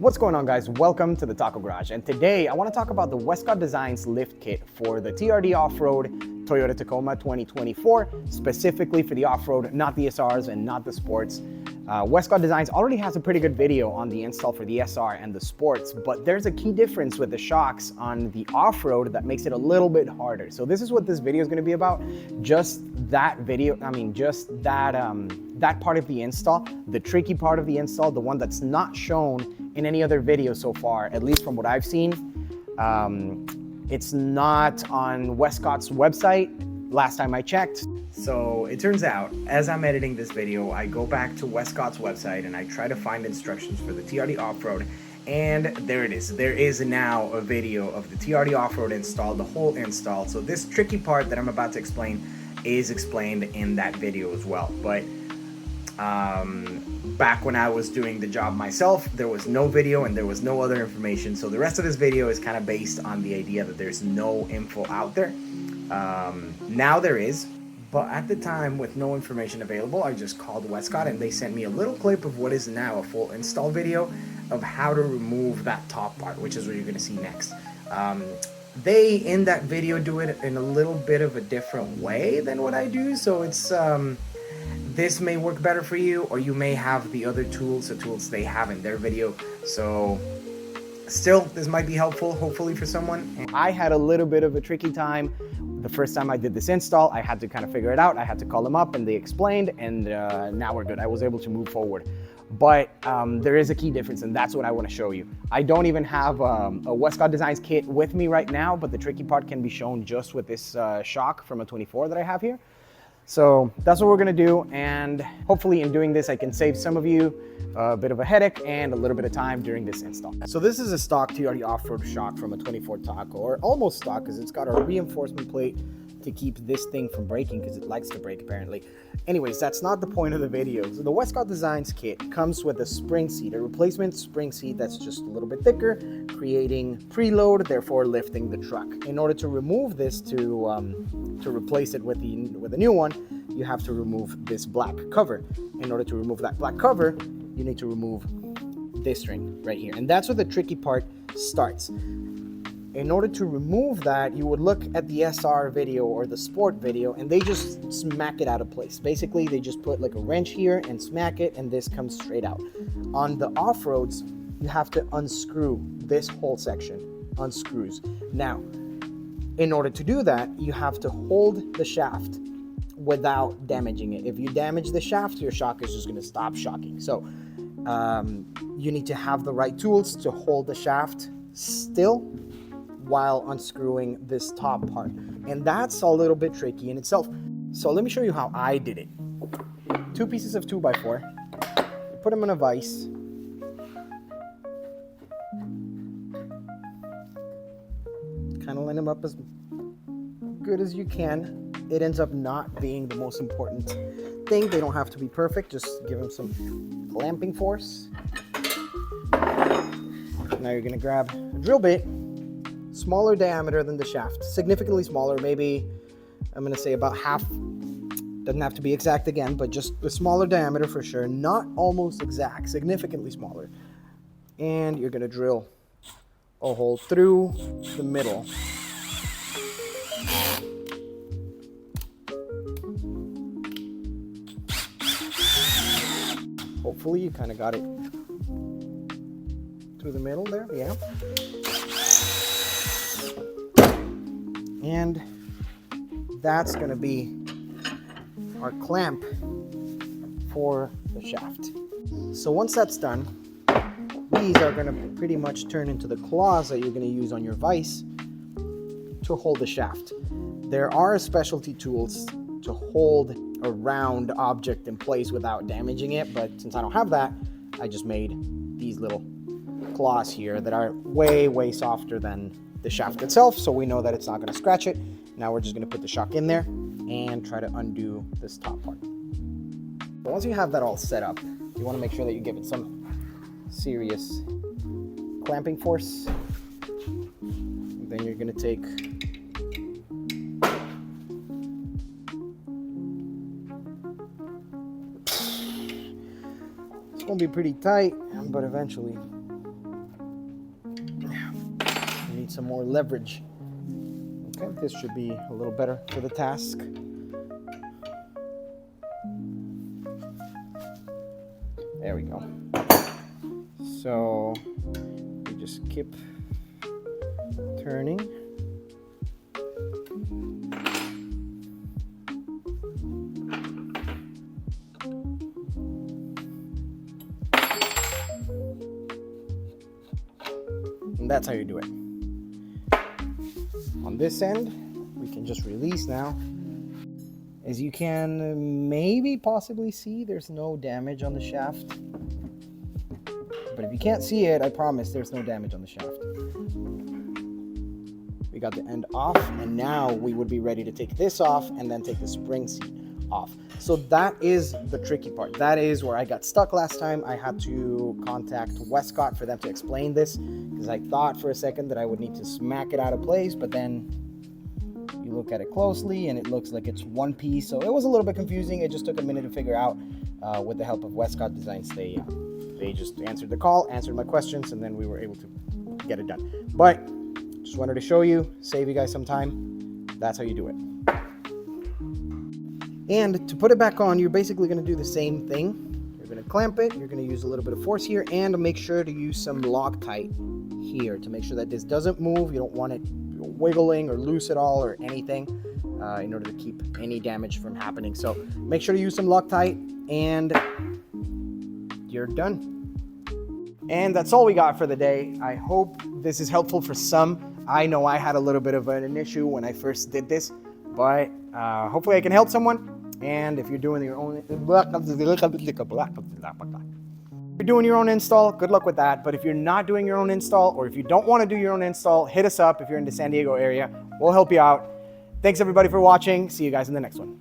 What's going on, guys? Welcome to the Taco Garage, and today I want to talk about the Wescott Designs lift kit for the TRD Off-Road Toyota Tacoma 2024, specifically for the off-road, not the SRs and not the sports. Wescott Designs already has a pretty good video on the install for the SR and the sports, but there's a key difference with the shocks on the off-road that makes it a little bit harder. So this is what this video is going to be about. Just that video, just that part of the install, the tricky part of the install, the one that's not shown in any other video so far, at least from what I've seen. It's not on Wescott's website last time I checked. So it turns out, as I'm editing this video, I go back to Wescott's website and I try to find instructions for the TRD Off-Road, and there it is. There is now a video of the TRD Off-Road install, the whole install. So this tricky part that I'm about to explain is explained in that video as well. But back when I was doing the job myself, there was no video and there was no other information. So the rest of this video is kind of based on the idea that there's no info out there. Now there is, but at the time with no information available, I just called Wescott and they sent me a little clip of what is now a full install video of how to remove that top part, which is what you're going to see next. They, in that video, do it in a little bit of a different way than what I do. So it's, this may work better for you, or you may have the other tools, the tools they have in their video. So still, this might be helpful, hopefully, for someone. I had a little bit of a tricky time. The first time I did this install, I had to kind of figure it out. I had to call them up and they explained, and now we're good. I was able to move forward. But there is a key difference, and that's what I want to show you. I don't even have a Wescott Designs kit with me right now, but the tricky part can be shown just with this shock from a 24 that I have here. So that's what we're gonna do, and hopefully in doing this I can save some of you a bit of a headache and a little bit of time during this install. So this is a stock TRD off-road shock from a 24 Taco, or almost stock, because it's got a reinforcement plate to keep this thing from breaking, because it likes to break apparently. Anyways, that's not the point of the video. So the Wescott Designs kit comes with a spring seat, a replacement spring seat that's just a little bit thicker, creating preload, therefore lifting the truck. In order to remove this, to replace it with a new one, you have to remove this black cover. In order to remove that black cover, you need to remove this ring right here, and that's where the tricky part starts. In order to remove that, you would look at the SR video or the sport video, and they just smack it out of place. Basically, they just put like a wrench here and smack it, and this comes straight out. On the off-roads, you have to unscrew this whole section, unscrews. Now, in order to do that, you have to hold the shaft without damaging it. If you damage the shaft, your shock is just going to stop shocking. So you need to have the right tools to hold the shaft still while unscrewing this top part, and that's a little bit tricky in itself. So let me show you how I did it. 2 pieces of 2x4, put them in a vise, kind of line them up as good as you can. It ends up not being the most important thing. They don't have to be perfect, just give them some clamping force. Now you're gonna grab a drill bit, smaller diameter than the shaft, significantly smaller, maybe I'm gonna say about half, doesn't have to be exact again, but just a smaller diameter for sure, not almost exact, significantly smaller. And you're gonna drill a hole through the middle. Hopefully you kind of got it through the middle there, yeah. And that's going to be our clamp for the shaft. So once that's done, these are going to pretty much turn into the claws that you're going to use on your vise to hold the shaft. There are specialty tools to hold a round object in place without damaging it, but since I don't have that, I just made these little claws here that are way softer than the shaft itself, so we know that it's not going to scratch it. Now we're just going to put the shock in there and try to undo this top part. But once you have that all set up, you want to make sure that you give it some serious clamping force. Then you're going to take it's going to be pretty tight, but eventually need some more leverage. Okay, this should be a little better for the task. There we go. So we just keep turning. And that's how you do it. On this end, we can just release now. As you can maybe possibly see, there's no damage on the shaft. But if you can't see it, I promise there's no damage on the shaft. We got the end off, and now we would be ready to take this off and then take the spring seat off. So that is the tricky part. That is where I got stuck last time. I had to contact Wescott for them to explain this, because I thought for a second that I would need to smack it out of place, but then you look at it closely and it looks like it's one piece. So it was a little bit confusing. It just took a minute to figure out. With the help of Wescott Designs, they just answered the call, answered my questions, and then we were able to get it done. But just wanted to show you, save you guys some time. That's how you do it. And to put it back on, you're basically going to do the same thing. You're going to clamp it. You're going to use a little bit of force here, and make sure to use some Loctite here to make sure that this doesn't move. You don't want it wiggling or loose at all or anything, in order to keep any damage from happening. So make sure to use some Loctite, and you're done. And that's all we got for the day. I hope this is helpful for some. I know I had a little bit of an issue when I first did this, but hopefully I can help someone. And if you're doing your own install, good luck with that. But if you're not doing your own install, or if you don't want to do your own install, hit us up if you're in the San Diego area. We'll help you out. Thanks everybody for watching. See you guys in the next one.